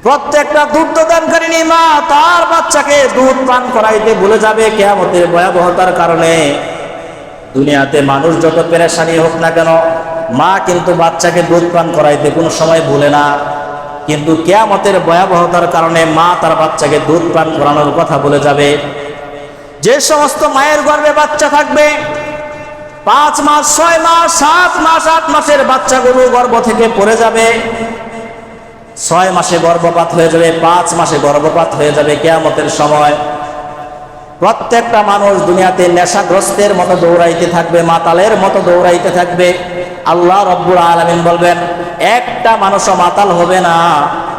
প্রত্যেকটা দুগ্ধদানকারিণী মা তার বাচ্চাকে দুধ পান করাইতে ভুলে যাবে কিয়ামতের ভয়াবহতার কারণে। দুনিয়াতে মানুষ যত পেরেশানি হোক না কেন, মা কিন্তু বাচ্চাকে দুধ পান করাইতে কোনো সময় ভুলে না। কিন্তু কিয়ামতের ভয়াবহতার কারণে মা তার বাচ্চাকে দুধ পান করানোর কথা ভুলে যাবে। যে সমস্ত মায়ের গর্ভে বাচ্চা থাকবে, 5 মাস, 6 মাস, 7 মাস, 8 মাসের বাচ্চাগুলো গর্ভ থেকে পড়ে যাবে। 6 মাসে গর্ভপাত হয়ে যাবে, 5 মাসে গর্ভপাত হয়ে যাবে কিয়ামতের সময়। প্রত্যেকটা মানুষ দুনিয়াতে নেশাগ্রস্তের মতো দৌড়াইতে থাকবে, মাতালের মতো দৌড়াইতে থাকবে। আল্লাহ রাব্বুল আলামিন বলবেন, একটা মানুষও মাতাল হবে না।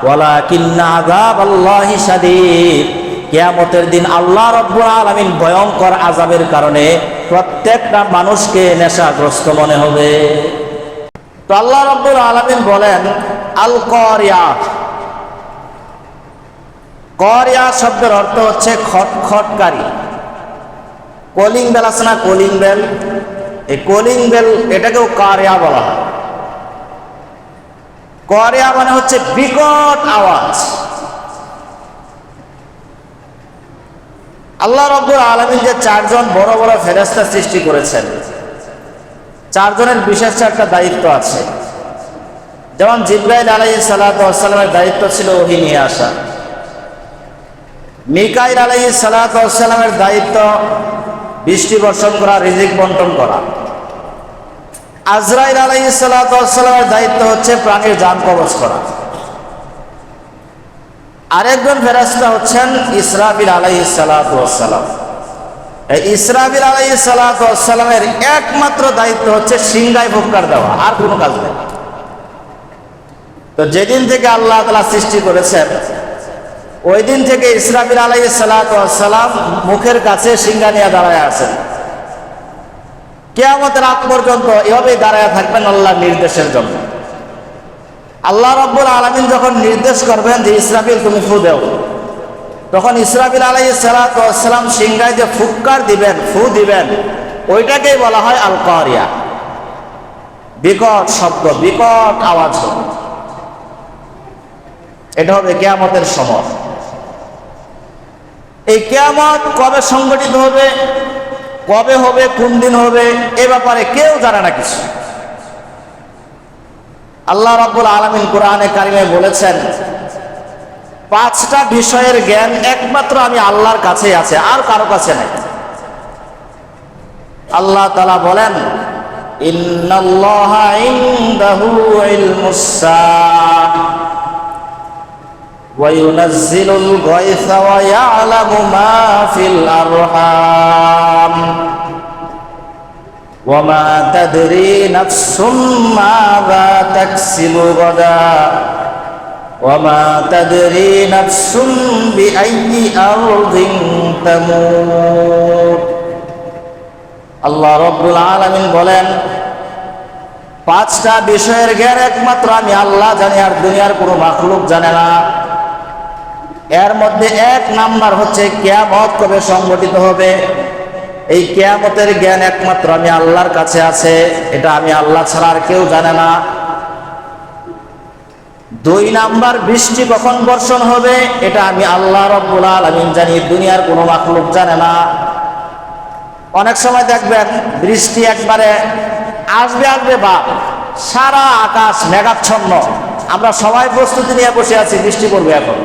ওয়ালাকিন্না আযাবাল্লাহি শাদীদ। কিয়ামতের দিন আল্লাহ রাব্বুল আলামিন ভয়ঙ্কর আযাবের কারণে প্রত্যেকটা মানুষকে নেশাগ্রস্ত মনে হবে। তো আল্লাহ রাব্বুল আলামিন বলেন, আল কারিয়া। কারিয়া শব্দের অর্থ হচ্ছে খটখটকারী। কলিং বেল আছে না, কলিং বেল, এই কলিং বেল এটাকেও কারিয়া বলা হয়। কারিয়া মানে হচ্ছে বিকট আওয়াজ। আল্লাহ রাব্বুল আলামিন যে 4 জন বড় বড় ফেরেশতা সৃষ্টি করেছেন, 4 জনের বিশেষ একটা দায়িত্ব আছে। যেমন জিবরাইল আলাইহিস সালাতু ওয়াস সালামের দায়িত্ব ছিল ওহী নিয়ে আসা। মিকাইল আলাইহিস সালাতু ওয়াস সালামের দায়িত্ব বৃষ্টি বর্ষণ করা, রিজিক বন্টন করা। আজরাইল আলাইহিস সালাতু ওয়াস সালামের দায়িত্ব হচ্ছে প্রাণীর জান কবজ করা। আরেকজন ফেরেশতা হচ্ছেন ইসরাফিল আলাইহিস সালাতু ওয়াস সালাম। এই ইসরাফিল আলাইহিস সালাতু ওয়াস সালামের একমাত্র দায়িত্ব হচ্ছে সিংহায় ফুৎকার দেওয়া, আর কোনো কাজ নেই। তো যেদিন থেকে আল্লাহ তাআলা সৃষ্টি করেছেন, ওই দিন থেকে ইসরাফিল আলাইহিস সালাতু ওয়াস সালাম মুখের কাছে সিংহা নিয়ে দাঁড়ায় আছেন। কিয়ামতের আগ পর্যন্ত এভাবেই দাঁড়ায় থাকবেন আল্লাহর নির্দেশের জন্য। আল্লাহ রাব্বুল আলামিন যখন নির্দেশ করবেন যে ইসরাফিল তুমি ফু দাও, তখন ইসরাফিল আলাইহিস সালাতু ওয়াস সালাম সিংহায় যে ফুৎকার দিবেন, ফু দিবেন, ওইটাকেই বলা হয় আল কারিয়া। বিকট শব্দ, বিকট আওয়াজ হবে। এটা হবে কিয়ামতের সময়। এই কিয়ামত কবে সংগঠিত হবে, কবে হবে, কোন দিন হবে, এ ব্যাপারে কেউ জানে না কিছু। আল্লাহ রাব্বুল আলামিন কোরআনে কারিমে বলেছেন, 5টা বিষয়ের জ্ঞান একমাত্র আমি আল্লাহর কাছেই আছে, আর কারো কাছে নেই। আল্লাহ তাআলা বলেন, ইন্নাল্লাহা ইনদাহু ইলমুস সাআহ ওয়া ইউনাজ্জিলুল গায়সা ওয়া ইয়ালামু মা ফিল আরহাম ওয়া মা তাদরি নাফসুম মাযা তাকসিবু গাদা ওয়া মা তাদরি নাফসুম বিআইয়ি আরদিন তামুত। আল্লাহ রাব্বুল আলামিন বলেন, 5টা বিষয়ের জ্ঞান একমাত্র আমি আল্লাহ জানি, আর দুনিয়ার কোনো মাখলুক জানে না। এর মধ্যে 1 নাম্বার হচ্ছে কিয়ামত কবে সংগঠিত হবে। এই কিয়ামতের জ্ঞান একমাত্র আমি আল্লাহর কাছে আছে, এটা আমি আল্লাহ ছাড়া আর কেউ জানে না। 2 নাম্বার, বৃষ্টি কখন বর্ষণ হবে, এটা আমি আল্লাহ রাব্বুল আলামিন জানি, দুনিয়ার কোনো মাখলুক জানে না। অনেক সময় দেখবেন বৃষ্টি একবারে আসবে আসবে বা সারা আকাশ মেঘাচ্ছন্ন, আমরা সবাই প্রস্তুতি নিয়ে বসে আছি বৃষ্টি পড়বে এখন।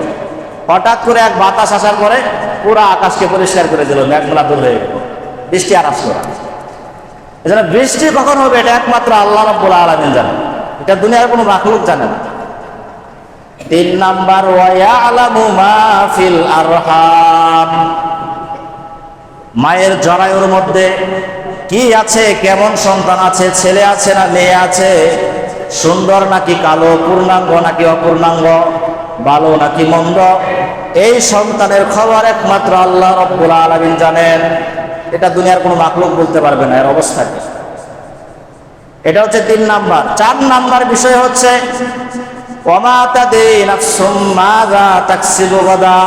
হঠাৎ করে এক বাতাস আসার পরে পুরো আকাশকে পরিষ্কার করে দিল, মেঘগুলা দূর হয়ে গেল, বৃষ্টি আর আসলো না। এজন্য বৃষ্টি কখন হবে এটা একমাত্র আল্লাহ রাব্বুল আলামিন জানেন, এটা দুনিয়ার কোনো মাখলুক জানে না। 3 নাম্বার, ওয়া ইয়ালামু মা ফিল আরহাম। মায়ের জরায়ুর মধ্যে কি আছে, কেমন সন্তান আছে, ছেলে আছে না মেয়ে আছে, সুন্দর নাকি কালো, পূর্ণাঙ্গ নাকি অপূর্ণাঙ্গ, ভালো নাকি মন্দ, এই সন্তানের খবর একমাত্র আল্লাহ রাব্বুল আলামিন জানেন। এটা দুনিয়ার কোনো মাখলুক বলতে পারবে না এর অবস্থা কি। এটা হচ্ছে 3 নাম্বার। 4 নাম্বার বিষয় হচ্ছে ওয়া মা তাদরি নাফসুম মাযা তাকসিবু গাদা।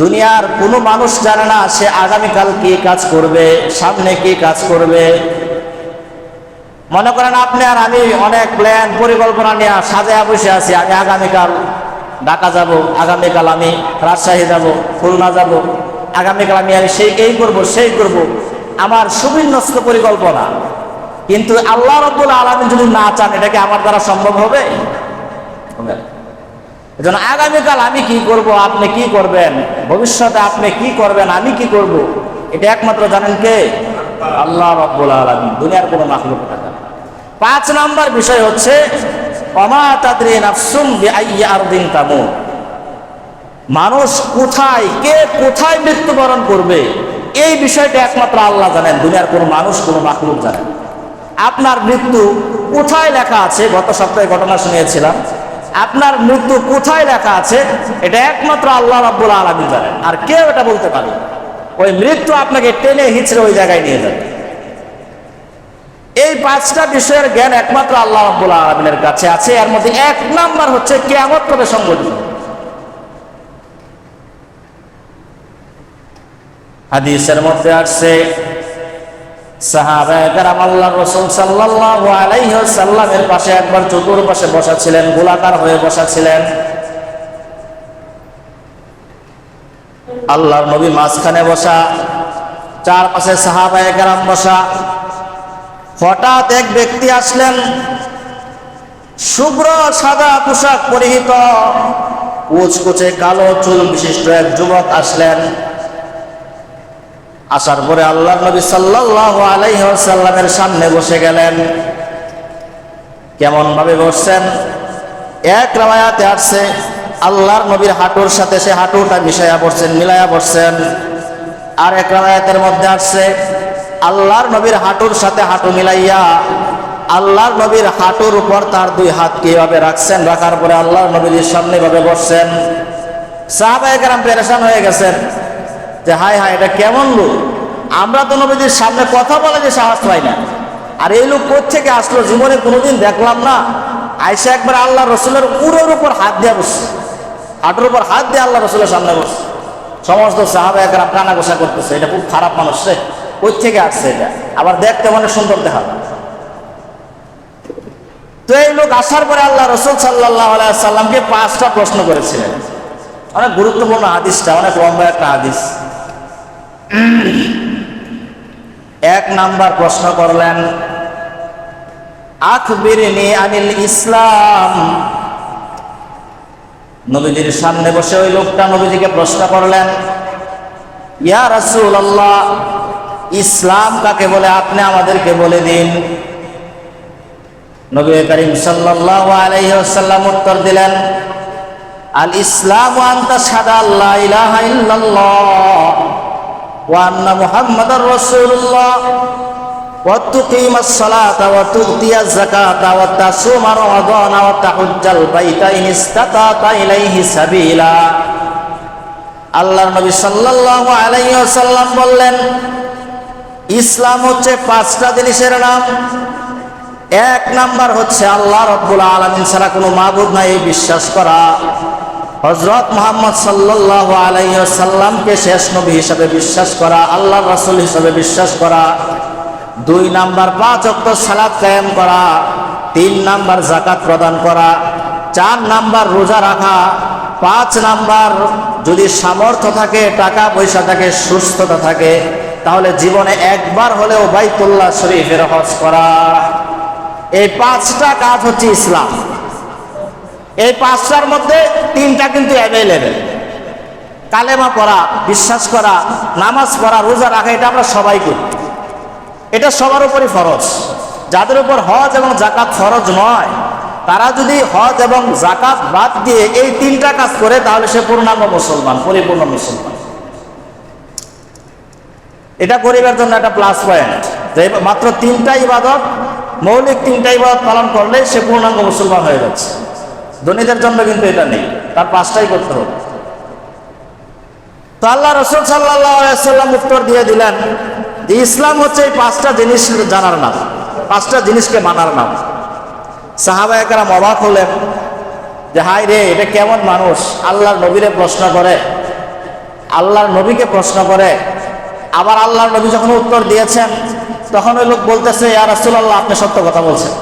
দুনিয়ার কোনো মানুষ জানে না সে আগামীকাল কি কাজ করবে, সামনে কি কাজ করবে। মনে করেন আপনি আর আমি অনেক প্ল্যান পরিকল্পনা নিয়ে সাজায় বসে আছি, আমি আগামীকাল ঢাকা যাব, আগামীকাল আমি রাজশাহী যাব, খুলনা যাব, আগামীকাল আমি এই করব সেই করব, আমার সুবিন্যস্ত পরিকল্পনা। কিন্তু আল্লাহ রাব্বুল আলামিন যদি না চান, এটা কি আমার দ্বারা সম্ভব হবে? এজন্য আগামীকাল আমি কি করব, আপনি কি করবেন, ভবিষ্যতে আপনি কি করবেন, আমি কি করব, এটা একমাত্র জানেন কে? আল্লাহ রাব্বুল আলামিন, দুনিয়ার কোনো মাখলুক না। 5 নাম্বার বিষয় হচ্ছে ওমা তাদরি নাফসুম বিআইয়ি আরদিন তামুত। মানুষ কোথায়, কে কোথায় মৃত্যুবরণ করবে, এই বিষয়টা একমাত্র আল্লাহ জানেন, দুনিয়ার কোনো মানুষ কোনো মাখলুক জানেন। আপনার মৃত্যু কোথায় লেখা আছে, গত সপ্তাহে ঘটনা শুনিয়েছিলাম, আপনার মৃত্যু কোথায় লেখা আছে এটা একমাত্র আল্লাহ রাব্বুল আলামিন জানেন, আর কেউ এটা বলতে পারে? ওই মৃত্যু আপনাকে টেনে হিচড়ে ওই জায়গায় নিয়ে যাবে। এই 5টা বিষয়ের জ্ঞান একমাত্র আল্লাহ রাব্বুল আলামিনের কাছে আছে। এর মধ্যে 1 নাম্বার হচ্ছে কিয়ামত কবে সংঘটিত। হাদিসের মধ্যে আসছে সাহাবায়ে কেরাম আল্লাহর রাসূল সাল্লাল্লাহু আলাইহি ওয়াসাল্লামের পাশে একবার চতুর্পাশে বসা ছিলেন, গোলাকার হয়ে বসা ছিলেন। আল্লাহর নবী মাঝখানে বসা, চারপাশে সাহাবায়ে কেরাম বসা। হঠাৎ এক ব্যক্তি আসলেন, শুভ্র সাদা পোশাক পরিহিত, কুচকুচে কালো চুল বিশিষ্ট এক যুবক আসলেন। আসার পরে আল্লাহর নবী সাল্লাল্লাহু আলাইহি ওয়াসাল্লামের সামনে বসে গেলেন। কেমন ভাবে বসছেন? এক রাওয়ায়াতে আসছে আল্লাহর নবীর হাঁটুর সাথে সে হাঁটুটা মিশাইয়া বসছেন, মিলাইয়া বসছেন। আর এক রাওয়ায়াতের মধ্যে আসছে আল্লাহর নবীর হাঁটুর সাথে হাঁটু মিলাইয়া আল্লাহর নবীর হাঁটুর উপর তার 2 হাত কিভাবে রাখছেন, রাখার পরে আল্লাহর নবীর সামনে ভাবে বসছেন। সাহাবায়ে কেরাম পেরেশান হয়ে গেছেন যে হায় হায়, এটা কেমন লোক, আমরা তো নবীজির সামনে কথা বলে যে সাহস পাই না, আর এই লোক কোত্থেকে আসলো, জীবনে কোনোদিন দেখলাম না। আয়েশা একবার আল্লাহ রসুলের উড়োর উপর হাত দিয়ে বসছে, হাঁটুর উপর হাত দিয়ে আল্লাহ রসুলের সামনে বসছে। সমস্ত সাহাবায়ে কেরাম কানা গোসা করতেছে, এটা খুব খারাপ মানুষ রে, কোত্থেকে আসছে এটা, আবার দেখতে অনেক সুন্দর দেখা। তো এই লোক আসার পরে আল্লাহ রসুল সাল্লাল্লাহু আলাইহি সাল্লামকে 5টা প্রশ্ন করেছিলেন। অনেক গুরুত্বপূর্ণ হাদিসটা, অনেক লম্বা একটা হাদিস। 1 নাম্বার প্রশ্ন করলেন আখবিরনি আনিল ইসলাম। নবীজির সামনে বসে ওই লোকটা নবীজিকে প্রশ্ন করলেন, ইয়া রাসূলুল্লাহ, ইসলাম কাকে বলে আপনি আমাদেরকে বলে দিন। নবী করিম সাল্লাল্লাহু আলাইহি ওয়াসাল্লাম উত্তর দিলেন, আল ইসলামু আন তাশহাদা আল্লা ইলাহা ইল্লাল্লাহ ওয়া আন্না মুহাম্মাদার রাসূলুল্লাহ ওয়া তুকিমাস সালাতা ওয়া তু'তিয়াজ যাকাতা ওয়া তাসুমা রমাদানা ওয়া তাহুজ্জাল বাইতা ইন ইসতাতা ইলাইহি সাবিলা। আল্লাহর নবী সাল্লাল্লাহু আলাইহি ওয়াসাল্লাম বললেন, ইসলাম হচ্ছে 5টা জিনিসের নাম। 1 নাম্বার হচ্ছে আল্লাহ রাব্বুল আলামিন ছাড়া কোনো মাবুদ নাই এই বিশ্বাস করা, হযরত মুহাম্মদ সাল্লাল্লাহু আলাইহি ওয়াসাল্লামকে শেষ নবী হিসেবে বিশ্বাস করা, আল্লাহর রাসূল হিসেবে বিশ্বাস করা। 2 নাম্বার 5 ওয়াক্ত সালাত কায়েম করা। 3 নাম্বার যাকাত প্রদান করা। 4 নাম্বার রোজা রাখা। 5 নাম্বার যদি সামর্থ্য থাকে, টাকা পয়সা থাকে, সুস্থতা থাকে, তাহলে জীবনে একবার হলেও বাইতুল্লাহ শরীফের হজ করা। এই 5টা কাজ হচ্ছে ইসলাম। এই 5টার মধ্যে 3টা কিন্তু অ্যাভেলেবেল। কালেমা পড়া, বিশ্বাস করা, নামাজ পড়া, রোজা রাখা, এটা আমরা সবাই করি, এটা সবার উপরই ফরজ। যাদের উপর হজ এবং যাকাত ফরজ নয়, তারা যদি হজ এবং যাকাত বাদ দিয়ে এই 3টা কাজ করে, তাহলে সে পূর্ণাঙ্গ মুসলমান, পরিপূর্ণ মুসলমান। এটা গরিবের জন্য একটা প্লাস পয়েন্ট, যে মাত্র 3টা ইবাদত, মৌলিক 3টা ইবাদত পালন করলে সে পূর্ণাঙ্গ মুসলমান হয়ে যাচ্ছে। ধনীদের জন্য কিন্তু এটা নেই, তার 5টাই করতে হবে। তো আল্লাহ রাসূল সাল্লাল্লাহু আলাইহি ওয়াসাল্লাম উত্তর দিয়ে দিলেন যে ইসলাম হচ্ছে এই 5টা জিনিস জানার নাম, 5টা জিনিসকে মানার নাম। সাহাবায়ে কেরাম অবাক হলেন যে হায় রে, এটা কেমন মানুষ, আল্লাহর নবীরে প্রশ্ন করে, আল্লাহর নবীকে প্রশ্ন করে। আবার আল্লাহর নবী যখন উত্তর দিয়েছেন, তখন ওই লোক বলতেছে, ইয়া রাসূলুল্লাহ, আপনি সত্য কথা বলছেন।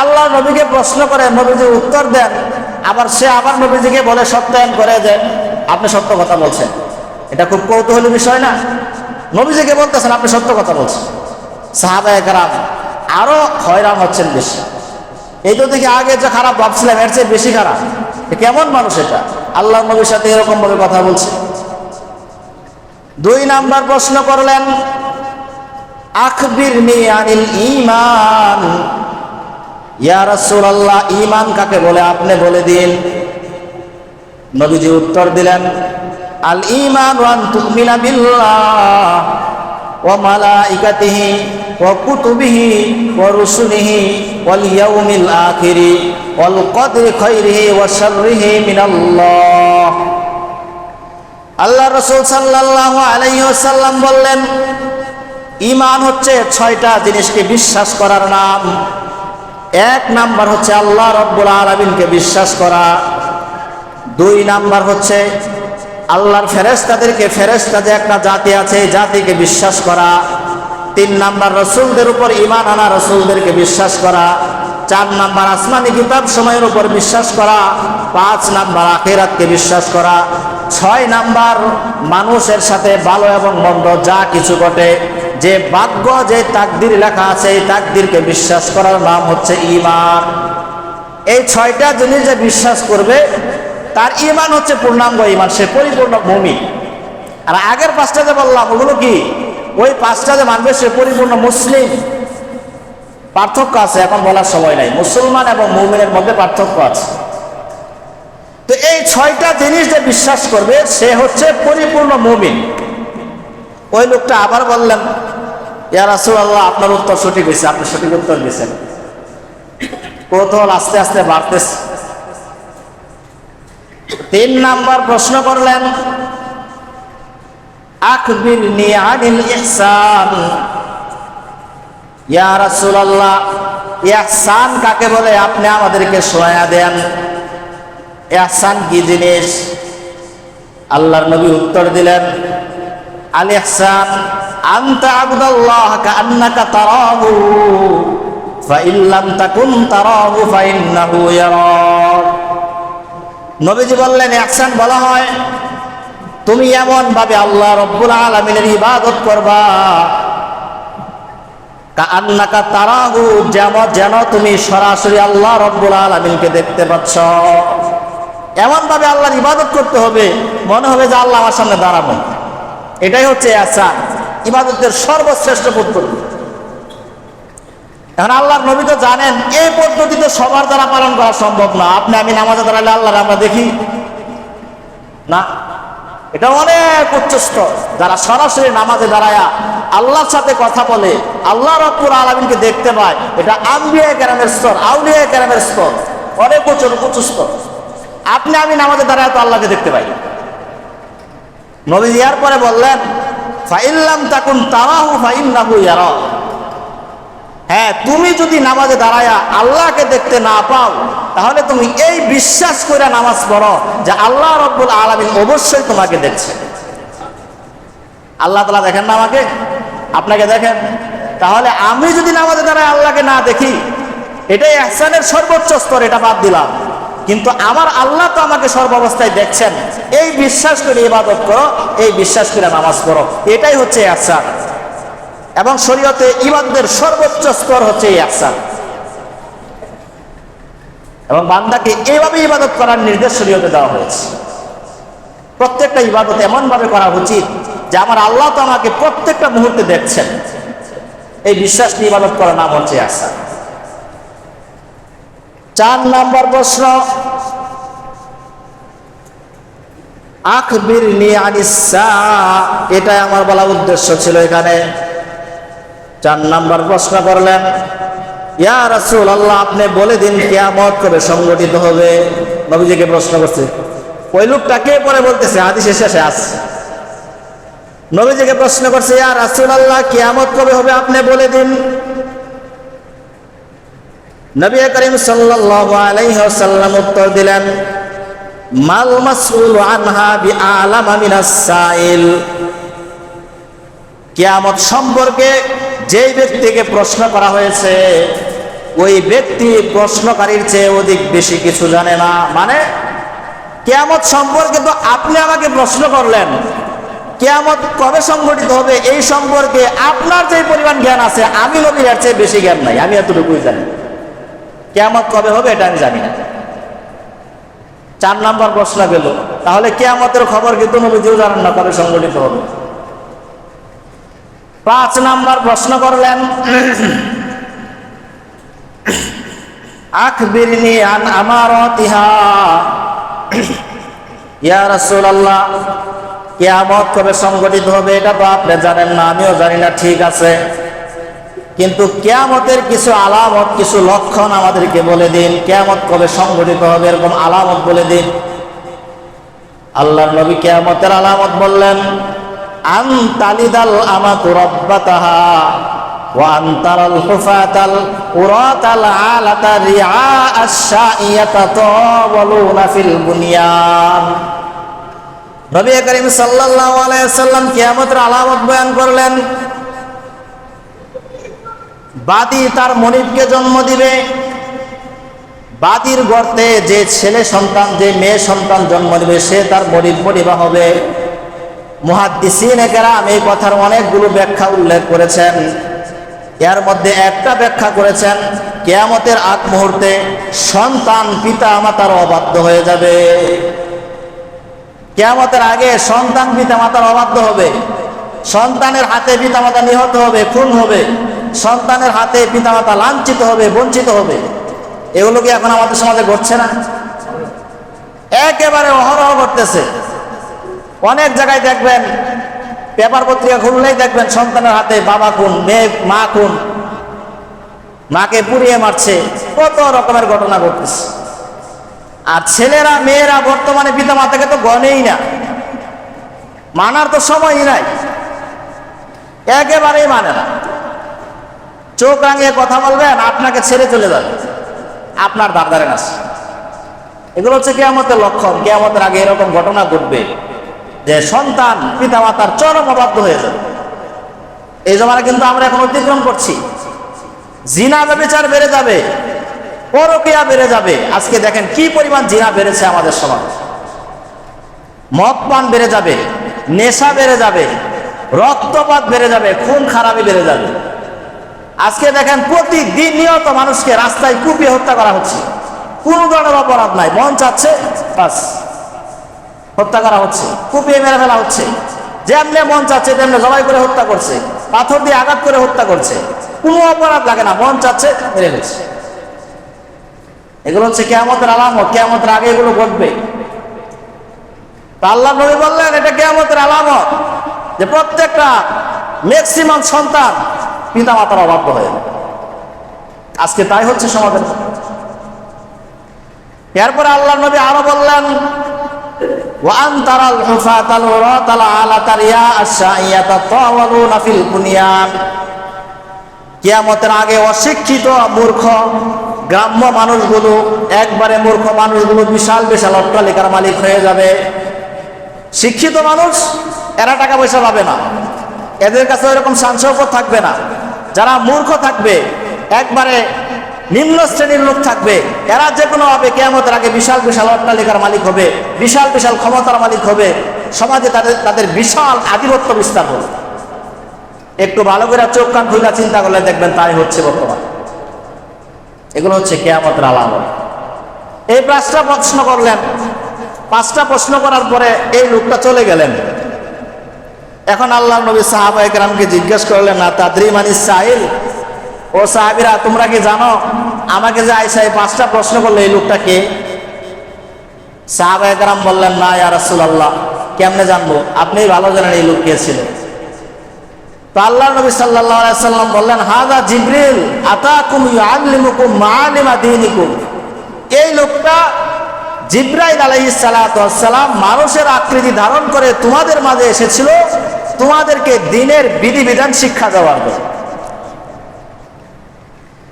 আল্লাহর নবীকে প্রশ্ন করে, নবী যে উত্তর দেন, আবার সে আবার নবীজিকে বলে সত্যায়ন করে যে আপনি সত্য কথা বলছেন। এটা খুব কৌতূহলী বিষয় না? নবীজিকে বলতেছেন আপনি সত্য কথা বলছেন, সাহাবায়ে কেরাম আরো হয়রান হচ্ছেন বেশি। এই তো দেখি আগে যে খারাপ ভাবছিলাম এর চেয়ে বেশি খারাপ। কেমন মানুষ এটা, আল্লাহ নবীর সাথে এরকম ভাবে কথা বলছে। 2 নাম্বার প্রশ্ন করলেন, আখবিরনি আনিল ঈমান, ইয়া রাসূলুল্লাহ ঈমান কাকে বলে আপনি বলে দিন। নবীজি উত্তর দিলেন, আল ঈমান আন তুমিনা বিল্লাহ ওয়া মালাইকাতিহি ওয়া কুতুবিহি ওয়া রুসুলিহি ওয়াল ইয়াউমিল আখিরি ওয়াল কদরি খাইরিহি ওয়া শাররিহি মিনাল্লাহ। আল্লাহ রাসূল সাল্লাল্লাহু আলাইহি ওয়াসাল্লাম বললেন, ঈমান হচ্ছে 6টা জিনিসকে বিশ্বাস করার নাম। 1 নাম্বার হচ্ছে আল্লাহ রাব্বুল আলামিনকে বিশ্বাস করা। 2 নাম্বার হচ্ছে আল্লাহর ফেরেশতাদেরকে, ফেরেশতা যে একটা জাতি আছে এই জাতিকে বিশ্বাস করা। 3 নাম্বার রাসূলদের উপর ঈমান আনা, রাসূলদেরকে বিশ্বাস করা। 4 নাম্বার আসমানি কিতাব সময়ের উপর বিশ্বাস করা। 5 নাম্বার আখিরাতকে বিশ্বাস করা। 6 নাম্বার মানুষের সাথে ভালো এবং মন্দ যা কিছু ঘটে, যে ভাগ্য, যে তাকদীর লেখা আছে এই তাকদীরকে বিশ্বাস করার নাম হচ্ছে ঈমান। এই 6টা জিনিস যে বিশ্বাস করবে তার ঈমান হচ্ছে পূর্ণাঙ্গ ঈমান, সে পরিপূর্ণ মুমিন। আর আগের 5টা যে বললাম ওগুলো কি, ওই 5টা যে মানবে সে পরিপূর্ণ মুসলিম। পার্থক্য আছে, এখন বলার সময় নাই। মুসলমান এবং মুমিনের মধ্যে পার্থক্য আছে। তো এই 6টা জিনিস যে বিশ্বাস করবে সে হচ্ছে পরিপূর্ণ মুমিন। ওই লোকটা আবার বললেন, ইয়া রাসূলুল্লাহ আপনার উত্তর সঠিক হয়েছে, আপনি সঠিক উত্তর দিয়েছেন। কৌতূহল আস্তে আস্তে বাড়তেছে। 3 নাম্বার প্রশ্ন করলেন, আখবিরনি আনিল ইহসান, ইয়া রাসূলুল্লাহ ইহসান কাকে বলে আপনি আমাদেরকে শোনায়া দেন। ইহসান কি জিনিস? আল্লাহর নবী উত্তর দিলেন, আল ইহসান আনতা আবুদাল্লাহ কাআন্নাকা তারাহু ফাইন লাম তাকুন তারাহু ফাইন্নাহু ইয়ারাক। নবীজি বললেন ইহসান বলা হয় তুমি এমন ভাবে আল্লাহ রাব্বুল আলামিনের ইবাদত করবা, কাআন্নাকা তারাহু যেন তুমি সরাসরি আল্লাহ রাব্বুল আলামিনকে দেখতে পাচ্ছ। এমন ভাবে আল্লাহর ইবাদত করতে হবে মনে হবে যে আল্লাহ আমার সামনে দাঁড়াবো। এটাই হচ্ছে ইহসান, ইবাদতের সর্বশ্রেষ্ঠ পদ্ধতি। এখন আল্লাহর নবী তো জানেন এই পদ্ধতিতে সবার দ্বারা পালন করা সম্ভব না। আপনি আমি নামাজে দাঁড়ালে আল্লাহর আমরা দেখি না, এটা অনেক উচ্চ স্তর। যারা সরাসরি নামাজে দাঁড়ায়া আল্লাহর সাথে কথা বলে, আল্লাহ রাব্বুল আলামিনকে দেখতে পায়, এটা আম্বিয়া কেরামের স্তর, আউলিয়া কেরামের স্তর, অনেক উচ্চ স্তর। আপনি আমি নামাজে দাঁড়ায় তো আল্লাহকে দেখতে পাই। নবী ইয়ার পরে বললেন, ফাইন লাম তাকুন তারাহু ফাইন্নাহু ইয়ারা। হ্যাঁ, তুমি যদি নামাজে দাঁড়ায়া আল্লাহকে দেখতে না পাও তাহলে তুমি এই বিশ্বাস করে নামাজ পড়ো যে আল্লাহ রাব্বুল আলামিন অবশ্যই তোমাকে দেখছে। আল্লাহ তাআলা দেখেন না আমাকে, আপনাকে দেখেন। তাহলে আমি যদি নামাজে দাঁড়ায় আল্লাহকে না দেখি, এটাই ইহসানের সর্বোচ্চ স্তর, এটা বাদ দিলাম। কিন্তু আমার আল্লাহ তো আমাকে সর্বাবস্থায় দেখছেন, এই বিশ্বাস করে ইবাদত করো, এই বিশ্বাস করে নামাজ পড়ো, এটাই হচ্ছে ইহসান। এবং শরীয়তে ইবাদতের সর্বোচ্চ স্তর হচ্ছে ইহসান। এবং বান্দাকে এইভাবে ইবাদত করার নির্দেশ শরীয়তে দেওয়া হয়েছে। প্রত্যেকটা ইবাদত এমন ভাবে করা উচিত যে আমার আল্লাহ তো আমাকে প্রত্যেকটা মুহূর্তে দেখছেন। এই বিশ্বাস নিয়ে ইবাদত করার নাম হচ্ছে ইহসান। 4 নাম্বার প্রশ্ন, আখবিরনি আনিস সাআ, এটাই আমার বলা উদ্দেশ্য ছিল এখানে। 4 নাম্বার প্রশ্ন করলেন, ইয়া রাসূলুল্লাহ আপনি বলে দিন কিয়ামত কবে সংগঠিত হবে। নবীজিকে প্রশ্ন করছে। ওই লোকটা কে পরে বলতেছে, হাদিসের শেষে আছে। নবীজিকে প্রশ্ন করছে, ইয়া রাসূলুল্লাহ কিয়ামত কবে হবে আপনি বলে দিন। নবী করিম সাল্লাল্লাহু আলাইহি ওয়াসাল্লাম উত্তর দিলেন, মাল মাসউলু আনহা বিআলামা মিনাস সাইল। কিয়ামত সম্পর্কে যেই ব্যক্তিকে প্রশ্ন করা হয়েছে ওই ব্যক্তি প্রশ্নকারীর চেয়ে অধিক বেশি কিছু জানে না। মানে কিয়ামত সম্পর্কে তো আপনি আমাকে প্রশ্ন করলেন, কিয়ামত কবে সংঘটিত হবে এই সম্পর্কে আপনার যে পরিমাণ জ্ঞান আছে আমি নবীর এর চেয়ে বেশি জ্ঞান নাই, আমি এতটুকুই জানি। কিয়ামত কবে হবে এটা আমি জানি না। 4 নাম্বার প্রশ্ন গেল, তাহলে কিয়ামতের খবর কিন্তু নবীজিও জানেন না কবে সংঘটিত হবে। 5 নাম্বার প্রশ্ন করলেন, আখবিরনি আন আমারাতিহা, ইয়া রাসূলুল্লাহ কিয়ামত কবে সংঘটিত হবে এটা তো আপনি জানেন না, আমিও জানি না, ঠিক আছে, কিন্তু কিয়ামতের কিছু আলামত, কিছু লক্ষণ আমাদেরকে বলে দিন, কিয়ামত কবে সংঘটিত হবে এরকম আলামত বলে দিন। আল্লাহর নবী কিয়ামতের আলামত বললেন, আন তালিদাল আমাতু রাব্বাতাহা ওয়া আন তারাল হুফাতাল উরাতাল আলাতা রিআ আশ-শাইয়াতা তাওয়ালুনা ফিল বুনিয়ান। নবী করিম সাল্লাল্লাহু আলাইহি ওয়াসাল্লাম কিয়ামতের আলামত বয়ান করলেন, বাদী তার মনিবকে জন্ম দিবে, বাদীর গর্তে যে ছেলে সন্তান, যে মেয়ে সন্তান জন্ম দিবে সে তার মনিবা হবে। মুহাদ্দিসিনে কেরাম এই কথার অনেকগুলো ব্যাখ্যা উল্লেখ করেছেন। এর মধ্যে একটা ব্যাখ্যা করেছেন, কিয়ামতের আগ মুহূর্তে সন্তান পিতা মাতার অবাধ্য হয়ে যাবে। কিয়ামতের আগে সন্তান পিতা মাতার অবাধ্য হবে, সন্তানের হাতে পিতা মাতা নিহত হবে, খুন হবে, সন্তানের হাতে পিতা মাতা লাঞ্ছিত হবে, বঞ্চিত হবে। এগুলো কি এখন আমাদের সমাজে ঘটছে না? একেবারে অহরহ ঘটতেছে। অনেক জায়গায় দেখবেন, পেপার পত্রিকা খুললেই দেখবেন সন্তানের হাতে বাবা খুন, মেয়ে মা খুন, মাকে পুড়িয়ে মারছে, কত রকমের ঘটনা ঘটতেছে। আর ছেলেরা মেয়েরা বর্তমানে পিতা মাতাকে তো গনেই না, মানার তো সময়ই নাই, একেবারেই মানে না। চোখ রাঙিয়ে কথা বলবেন, আপনাকে ছেড়ে চলে যাবে, আপনার দাঁড়ারে আছে। এগুলো হচ্ছে কিয়ামতের লক্ষণ। কিয়ামতের আগে এরকম ঘটনা ঘটবে যে সন্তান পিতা মাতার চরম অবাধ্য হয়ে যাবে। এই জমানা কিন্তু আমরা এখন অতিক্রম করছি। জিনা ব্যভিচার বেড়ে যাবে, পরকীয়া বেড়ে যাবে। আজকে দেখেন কি পরিমাণ জিনা বেড়েছে আমাদের সমাজে। মদ পান বেড়ে যাবে, নেশা বেড়ে যাবে, রক্তপাত বেড়ে যাবে, খুন খারাপি বেড়ে যাবে। আজকে দেখেন প্রতিদিন নিয়ত মানুষকে রাস্তায় কুপিয়ে হত্যা করা হচ্ছে, কোনো ধরনের অপরাধ নাই, মন চাচ্ছে বাস হত্যা করা হচ্ছে, কুপিয়ে মেরে ফেলা হচ্ছে, যেমনি মন চাচ্ছে তেমনি জবাই করে হত্যা করছে, পাথর দিয়ে আঘাত করে হত্যা করছে, কোনো অপরাধ লাগে না, মন চাচ্ছে মেরে ফেলছে। এগুলো হচ্ছে কিয়ামতের আলামত। কিয়ামতের আগে এগুলো ঘটবে। আল্লাহ নবী বললেন এটা কিয়ামতের আলামত যে প্রত্যেকটা ম্যাক্সিমাম সন্তান পিতা মাতার অবাধ্য হয়ে যাবে। আজকে তাই হচ্ছে সমাজের। এরপরে আল্লাহ নবী আরো বললেন, ওয়ান তারাল হুফাতাল উরাতাল আলাতা রিআ আশ-শাইয়াতা তাওয়ালুনা ফিল বুনিয়ান। কিয়ামতের আগে অশিক্ষিত মূর্খ গ্রাম্য মানুষগুলো, একবারে মূর্খ মানুষগুলো বিশাল বিশাল অট্টালিকার মালিক হয়ে যাবে। শিক্ষিত মানুষ এরা টাকা পয়সা পাবে না, এদের কাছে ওইরকম শান-শৌকত থাকবে না। যারা মূর্খ থাকবে, একবারে নিম্ন শ্রেণীর লোক থাকবে, এরা যে কোনো ভাবে কিয়ামতের আগে বিশাল বিশাল অট্টালিকার মালিক হবে, বিশাল বিশাল ক্ষমতার মালিক হবে, সমাজে তাদের বিশাল আধিপত্য বিস্তার হবে। একটু ভালো করে চোখ কান খুলে চিন্তা করলে দেখবেন তাই হচ্ছে বর্তমানে। এগুলো হচ্ছে কিয়ামতের আলামত। এই 5টা প্রশ্ন করলেন। 5টা প্রশ্ন করার পরে এই লোকটা চলে গেলেন। এখন আল্লাহ নবী সাহাবায়ে কেরামকে জিজ্ঞেস করলেন, না তাদরি মানিস সাইল, ও সাহাবীরা তোমরা কি জানো আমাকে যে আয়েশা এই 5টা প্রশ্ন করলো এই লোকটা কে? সাহাবায়ে কেরাম বললেন, না ইয়া রাসূলুল্লাহ, কেমনে জানবো, আপনিই ভালো জানেন এই লোক কে ছিল। তো আল্লাহ নবী সাল্লাল্লাহু আলাইহি সাল্লাম বললেন, হাযা জিবরিল আতাকুম ইউআল্লিমুকুম মাআলিমা দীনিকুম। এই লোকটা জিবরাইল আলাইহিস সালাতু ওয়াস সালাম মানুষের আকৃতি ধারণ করে তোমাদের মাঝে এসেছিল তোমাদেরকে দ্বীনের বিধিবিধান শিক্ষা দেওয়ার জন্য।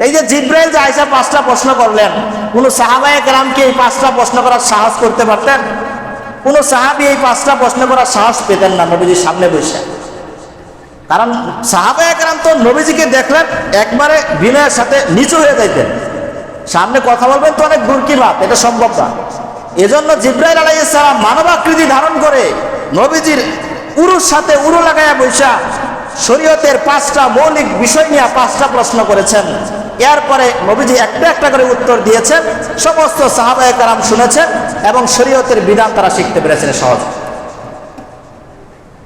এই যে জিবরাইল যে আয়েশা 5টা প্রশ্ন করলেন, কোন সাহাবায়ে কেরামকে এই 5টা প্রশ্ন করার সাহস করতে পারতেন? কোন সাহাবী এই 5টা প্রশ্ন করার সাহস পেতেন না নবীজির সামনে বসে। কারণ সাহাবায়ে কেরাম তো নবীজিকে দেখলেন একবারে বিনয়ের সাথে নিচু হয়ে যাইতেন, সামনে কথা বলবেন তো অনেক দূর কি বাত, এটা সম্ভব না। এজন্য জিবরাইল আলাইহিস সালাম মানবাকৃতি ধারণ করে নবীজির উরুর সাথে উরু লাগায়া বৈশা শরীয়তের 5টা মৌলিক বিষয় নিয়ে 5টা প্রশ্ন করেছেন। এরপরে নবীজি একটা একটা করে উত্তর দিয়েছেন, সমস্ত সাহাবায়ে কেরাম শুনেছেন এবং শরীয়তের বিধান তারা শিখতে পেরেছেন সহজ।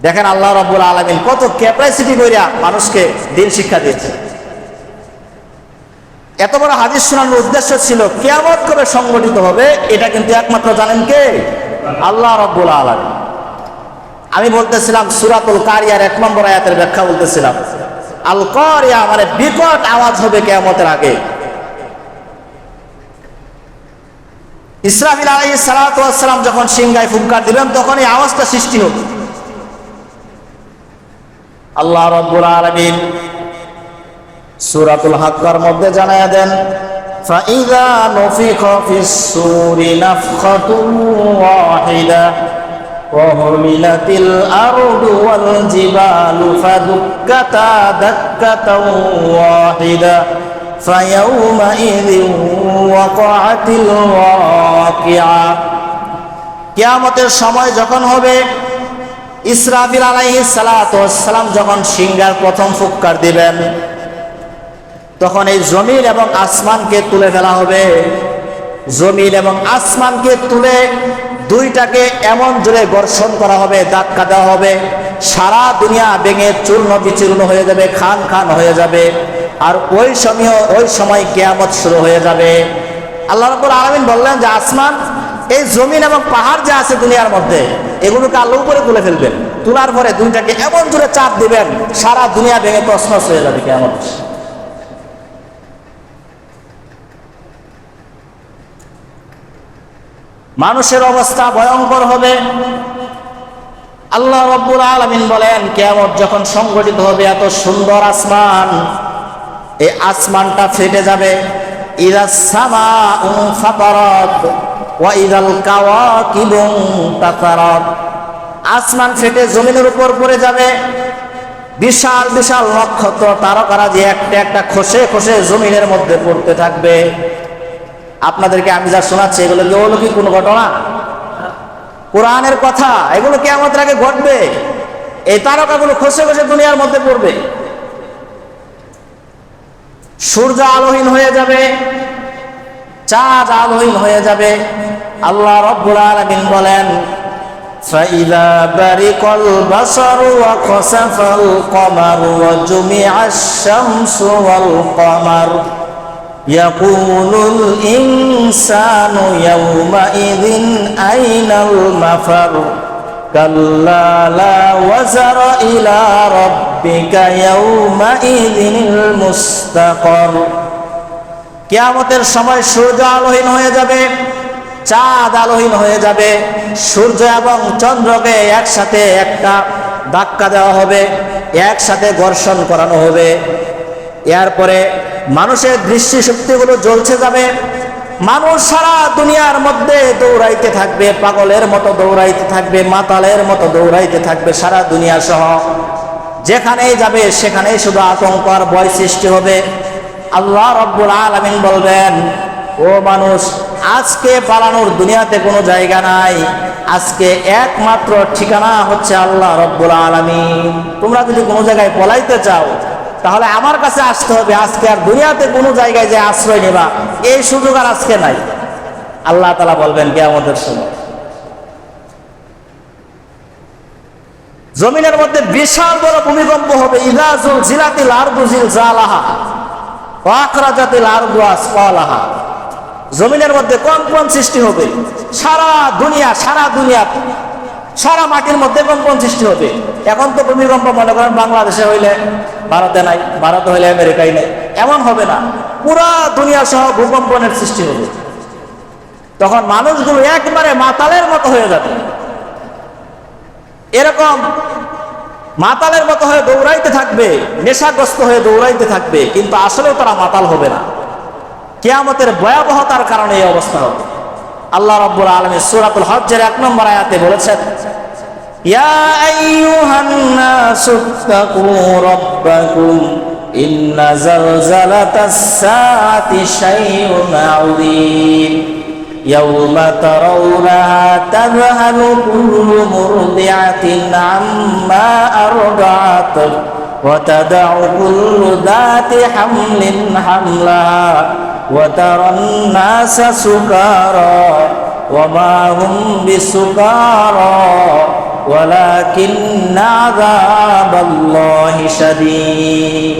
দেখেন আল্লাহ রাব্বুল আলামিন কত ক্যাপাসিটি কইরা মানুষকে দিন শিক্ষা দিয়েছে। এত বড় হাদিস শোনানোর উদ্দেশ্য ছিল কিয়ামত কবে সংগঠিত হবে এটা কিন্তু একমাত্র জানেন কে? আল্লাহ রাব্বুল আলামিন। আমি বলতেছিলাম সূরাতুল কারিয়ার 1 নম্বর আয়াতের ব্যাখ্যা বলতেছিলাম, আল কারিয়া মানে বিকট আওয়াজ হবে কিয়ামতের আগে। ইসরাফিল আলাইহিস সালাতু ওয়াস সালাম যখন সিংহায় ফুৎকার দিবেন তখন এই আওয়াজটা সৃষ্টি হবে। আল্লাহ রাব্বুল আলামিন সূরাতুল হাক্কার মধ্যে জানায়া দেন, ফাইযা নুফিখা ফিস সূরি নাফখাতুন ওয়াহিদা ওয়া হুমিলাতিল আরদু ওয়াল জিবালু ফাদুক্কাতা দাক্কাতাও ওয়াহিদা ফায়াউমা ইযিন ওয়াকাআতিল ওয়াকিআ। কিয়ামতের সময় যখন হবে, ইসরাফিল আলাইহিস সালাতু ওয়াস সালাম যখন সিংহার প্রথম ফুৎকার দিবেন তখন এই জমিন এবং আসমানকে তুলে ফেলা হবে। জমিন এবং আসমানকে তুলে দুইটাকে এমন জোরে ঘর্ষণ করা হবে, ধাক্কা দেওয়া হবে, সারা দুনিয়া ভেঙে চূর্ণ বিচূর্ণ হয়ে যাবে, খান খান হয়ে যাবে। আর ওই সময় কিয়ামত শুরু হয়ে যাবে। আল্লাহ রাব্বুল আলামিন বললেন যে আসমান, এই জমিন এবং পাহাড় যা আছে দুনিয়ার মধ্যে এগুলোকে আল্লাহ উপরে তুলে ফেলবেন। তোলার পরে দুইটাকে এমন জোরে চাপ দিবেন সারা দুনিয়া ভেঙে তছনছ হয়ে যাবে কিয়ামত। মানুষের অবস্থা ভয়ঙ্কর হবে। আল্লাহ রাব্বুল আলামিন বলেন কিয়ামত যখন সংগঠিত হবে, এত সুন্দর আসমান, এই আসমানটা ফেটে যাবে। ইযাস সামাউ ফাতারাত ওয়া ইযাল কাওয়াকিবু তাতারাত। আসমান ফেটে জমিনের উপর পড়ে যাবে। বিশাল বিশাল নক্ষত্র তারকারা যে একটা একটা খসে খসে জমিনের মধ্যে পড়তে থাকবে। আপনাদেরকে আমি যা শোনাচ্ছি এগুলো কি অলৌকিক কোনো ঘটনা? কোরআনের কথা, এগুলো কিয়ামতের আগে ঘটবে। এই তারকাগুলো খসে খসে দুনিয়ার মধ্যে পড়বে। সূর্য আলোহীন হয়ে যাবে, চাঁদ আলোহীন হয়ে যাবে। আল্লাহ রাব্বুল আলামিন বলেন, ফাইযা বারিকাল বাসারু ওয়া খাসাফাল কমারু ওয়া জুমিআশ শামসু ওয়াল কমার ইয়াকুলুল ইনসানু ইয়াওমাইযিন আইনাল মাফার কাল্লা লা ওয়াজারা ইলা রাব্বিকা ইয়াওমাইযিনিল মুস্তাকার। কিয়ামতের সময় সূর্য আলোহীন হয়ে যাবে, চাঁদ আলোহীন হয়ে যাবে। সূর্য এবং চন্দ্রকে একসাথে একটা ধাক্কা দেওয়া হবে, একসাথে ঘর্ষণ করানো হবে। এরপরে মানুষের দৃষ্টিশক্তিগুলো জ্বলছে যাবে। মানুষ সারা দুনিয়ার মধ্যে দৌড়াইতে থাকবে, পাগলের মতো দৌড়াইতে থাকবে, মাতালের মতো দৌড়াইতে থাকবে সারা দুনিয়া সহ। যেখানেই যাবে সেখানেই শুধু আতঙ্ক আর ভয় সৃষ্টি হবে। আল্লাহ রাব্বুল আলামিন বলবেন, ও মানুষ, আজকে পালানোর দুনিয়াতে কোনো জায়গা নাই। আজকে একমাত্র ঠিকানা হচ্ছে আল্লাহ রাব্বুল আলামিন। তোমরা যদি কোনো জায়গায় পলাইতে চাও তাহলে আমার কাছে আসতে হবে। আজকে আর দুনিয়াতে কোনো জায়গায় যে আশ্রয় নেবা এই সুযোগ আর আজকে নাই। আল্লাহ তাআলা বলবেন কিয়ামতের সময় জমিনের মধ্যে বিশাল বড় ভূমিকম্প হবে। ইযা যুলজিলাতিল আরদু জিলজালাহা ওয়া আখরাজাতিল আরদু আসফালাহা। জমিনের মধ্যে কম্পন সৃষ্টি হবে। সারা দুনিয়া সারা মাটির মধ্যে কম্পন সৃষ্টি হবে। এখন তো ভূমিকম্প মনে করেন বাংলাদেশে হইলে ভারতে নাই, ভারতে হইলে আমেরিকায় নেই, এমন হবে না। পুরা দুনিয়া সহ ভূকম্পনের সৃষ্টি হবে। তখন মানুষগুলো একবারে মাতালের মতো হয়ে যাবে। এরকম মাতালের মতো হয়ে দৌড়াইতে থাকবে, নেশাগ্রস্ত হয়ে দৌড়াইতে থাকবে, কিন্তু আসলেও তারা মাতাল হবে না। কিয়ামতের ভয়াবহতার কারণে এই অবস্থা হবে। আল্লাহ রাব্বুল আলামিন সূরাতুল হজ্জের 1 নম্বর আয়াতে বলেছেন, ইয়া আইয়ুহান নাসু তাকু রাব্বাকুম ইন্না জালজালাতাস সাআতি শাইউন আযীম ইয়াওমা তারাউনাহা তাযহালু কুল্লু মুরদিআতিন আম্মা আরদাআত ওয়া তাদউ কুল্লু যাতি হামলিন হামলাহা ওয়া তারান নাসা সুকারা ওয়া মা হুম বিসুকারা ওয়ালাকিন্না আযাবাল্লাহি শাদীদ।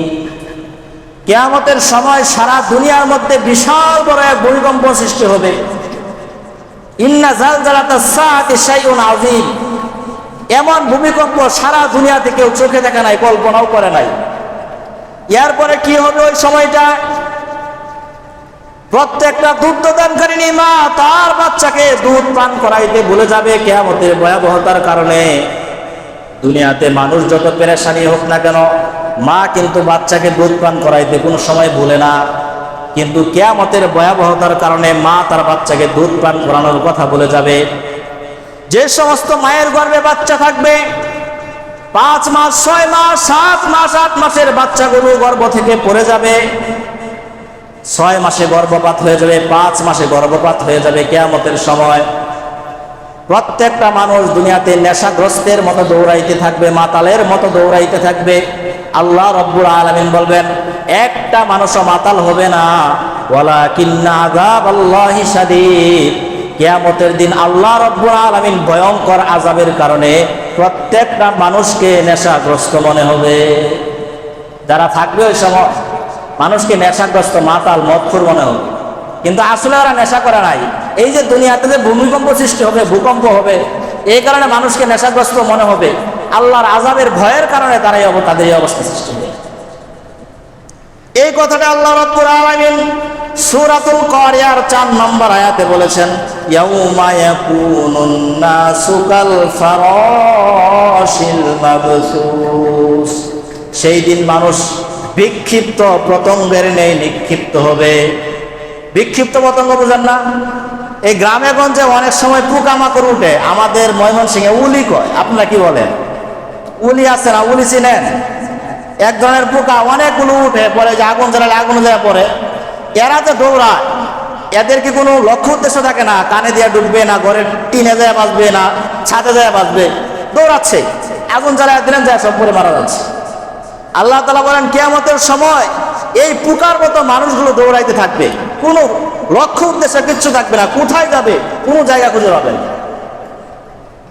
কিয়ামতের সময় সারা দুনিয়ার মধ্যে বিশাল বড় এক ভূমিকম্প সৃষ্টি হবে। ইন্না জালজালাতাস সাআতি শাইউন আযীম, এমন ভূমিকম্প সারা দুনিয়াতে কেউ চোখে দেখা নাই, কল্পনাও করে নাই। এরপরে কি হবে ওই সময়টা? প্রত্যেকটা দুগ্ধদানকারিণী মা তার বাচ্চাকে দুধ পান করাইতে ভুলে যাবে কিয়ামতের ভয়াবহতার কারণে। দুনিয়াতে মানুষ যত পেরেশানি হোক না কেন, মা কিন্তু বাচ্চাকে দুধ পান করাইতে কোনো সময় ভুলে না। কিন্তু কিয়ামতের ভয়াবহতার কারণে মা তার বাচ্চাকে দুধ পান করানোর কথা ভুলে যাবে। যে সমস্ত মায়ের গর্ভে বাচ্চা থাকবে, 5 মাস 6 মাস 7 মাস 8 মাসের বাচ্চাগুলো গর্ভ থেকে পড়ে যাবে। 6 মাসে গর্ভপাত হয়ে যাবে, 5 মাসে গর্ভপাত হয়ে যাবে কিয়ামতের সময়। প্রত্যেকটা মানুষ দুনিয়াতে নেশাগ্রস্তের মতো দৌড়াইতে থাকবে, মাতালের মতো দৌড়াইতে থাকবে। আল্লাহ রাব্বুল আলামিন বলবেন, একটা মানুষও মাতাল হবে না। ওয়ালাকিন্না আযাবাল্লাহি শাদীদ। কিয়ামতের দিন আল্লাহ রাব্বুল আলামিন ভয়ঙ্কর আযাবের কারণে প্রত্যেকটা মানুষকে নেশাগ্রস্ত মনে হবে। যারা থাকবে ওই সময় মানুষকে নেশাগ্রস্ত, মাতাল, মদখোর মনে হবে, কিন্তু আসলে ওরা নেশা করে নাই। এই যে দুনিয়াতে যে ভূমিকম্প সৃষ্টি হবে, ভূকম্প হবে, এই কারণে মানুষকে নেশাগ্রস্ত মনে হবে। আল্লাহর আযাবের ভয়ের কারণে তাদের এই অবস্থা সৃষ্টি হবে। এই কথাটা আল্লাহ রাব্বুল আলামিন সূরাতুল কারিয়ার 4 নম্বর আয়াতে বলেছেন, ইয়াউমা ইয়াকুনুন নাসু কাল ফারাশিল মাবসুস। সেই দিন মানুষ বিক্ষিপ্ত পতঙ্গের ন্যায় নিক্ষিপ্ত হবে। বিক্ষিপ্ত পতঙ্গ বুঝেন না? এই গ্রামে গঞ্জে অনেক সময় পোকামাকড় উঠে, আমাদের ময়মনসিংহে উলি কয়। আপনারা কি বলেন? উলি আছে না? উলি চিনেন? এক ধরনের পোকা, অনেকগুলো উঠে পরে, যে আগুন জ্বালালে আগুন জ্বালা পরে। এরা যে দৌড়ায়, এদের কি কোনো লক্ষ্য উদ্দেশ্য থাকে না? কানে দিয়ে ঢুকবে না, ঘরের টিনে যায় বাঁচবে না, ছাদে যায় বাঁচবে, দৌড়াচ্ছে, আগুন জ্বালায় দিলেন, যায় সব পরে মারা যাচ্ছে। আল্লাহ তাআলা বলেন কিয়ামতের সময় এই পোকার মতো মানুষগুলো দৌড়াইতে থাকবে, কোনো লক্ষ্য উদ্দেশ্য কিচ্ছু থাকবে না, কোথায় যাবে কোনো জায়গা খুঁজে পাবেন।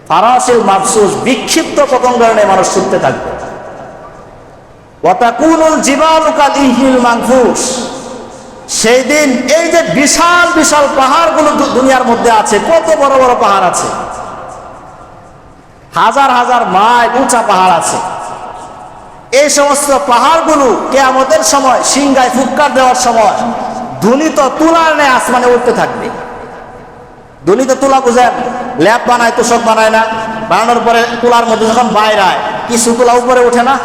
ফারাশিল মাবসুস, বিক্ষিপ্ত পতঙ্গের ন্যায় মানুষ ছুটতে থাকবে। ওয়া তাকুনুল জিবালু কাল ইহিল মানফুস। সেই দিন এই যে বিশাল বিশাল পাহাড়গুলো দুনিয়ার মধ্যে আছে, কত বড় বড় পাহাড় আছে, হাজার হাজার মাইল উঁচা পাহাড় আছে। এই সমস্ত পাহাড়গুলো কিয়ামতের সময় সিংহায় ফুৎকার দেওয়ার সময় ধ্বনিত তুলার ন্যায় আসমানে উঠতে থাকবে। ধ্বনিত তুলা বুঝেন? ল্যাপ বানায়, তোষক বানায় না? বানানোর পরে তুলার মধ্যে যখন বাইরে হয়, কিছু তুলা উপরে উঠে না,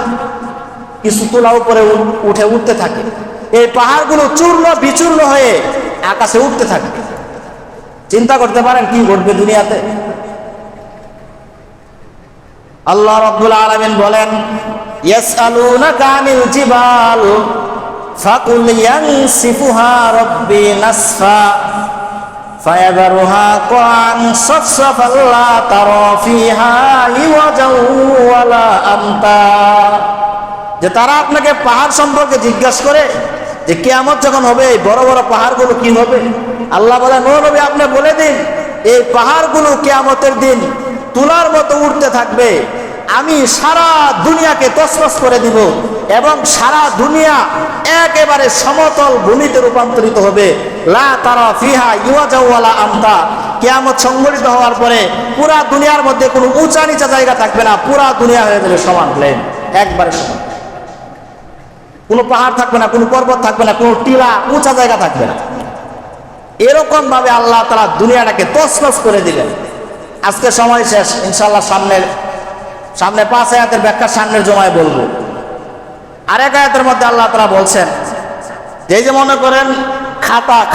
কিছু তুলা উপরে উঠতে থাকে। এই পাহাড়গুলো চূর্ণ বিচূর্ণ হয়ে আকাশে উঠতে থাকবে। চিন্তা করতে পারেন কি ঘটবে দুনিয়াতে? আল্লাহ রাব্বুল আলামিন বলেন, ইয়াসআলুনাকা আনিল জিবাল ফাকুল ইয়ানসিফুহা রাব্বি নাসফা ফায়াযারুহা কা'আন সাফসাফা লা তারা ফিহা ইওয়াজাও ওয়ালা আমতা। যে তারা আপনাকে পাহাড় সম্পর্কে জিজ্ঞাসা করে যে কিয়ামত যখন হবে এই বড় বড় পাহাড়গুলো কি হবে। আল্লাহ বলেন, ও নবী আপনি বলে দিন, এই পাহাড়গুলো কিয়ামতের দিন তুলার মতো উঠতে থাকবে। আমি সারা দুনিয়াকে তছনছ করে দিব এবং সারা দুনিয়া একেবারে সমতল ভূমিতে রূপান্তরিত হবে। লা তারা ফিহা ইওয়াজাও ওয়ালা আমতা। কিয়ামত সংঘটিত হওয়ার পরে পুরা দুনিয়ার মধ্যে কোনো উঁচা নিচা জায়গা থাকবে না, পুরা দুনিয়া হয়ে যাবে সমান, প্লেন, একবারে সমান। কোনো পাহাড় থাকবে না, কোনো পর্বত থাকবে না, কোনো টিলা উঁচা জায়গা থাকবে না। এরকম ভাবে আল্লাহ তাআলা দুনিয়াটাকে তছনছ করে দিলেন। আজকে সময় শেষ, ইনশাআল্লাহ সামনে 5 আয়াতের ব্যাখ্যা সামনের জমায় বলবো। আরেক আয়াতের মধ্যে আল্লাহ তাআলা বলছেন যে মনে করেন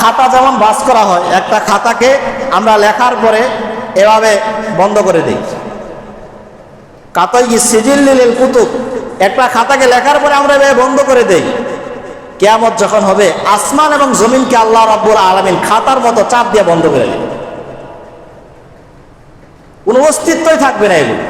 খাতা যেমন ভাঁজ করা হয়, একটা খাতাকে আমরা লেখার পরে এভাবে বন্ধ করে দিই, কাতাই সিজিল কুতুব, একটা খাতাকে লেখার পরে আমরা এভাবে বন্ধ করে দেই। কিয়ামত যখন হবে, আসমান এবং জমিনকে আল্লাহ রাব্বুল আলামিন খাতার মতো চাপ দিয়ে বন্ধ করে দেবে, কোনো অস্তিত্বই থাকবে না এগুলো।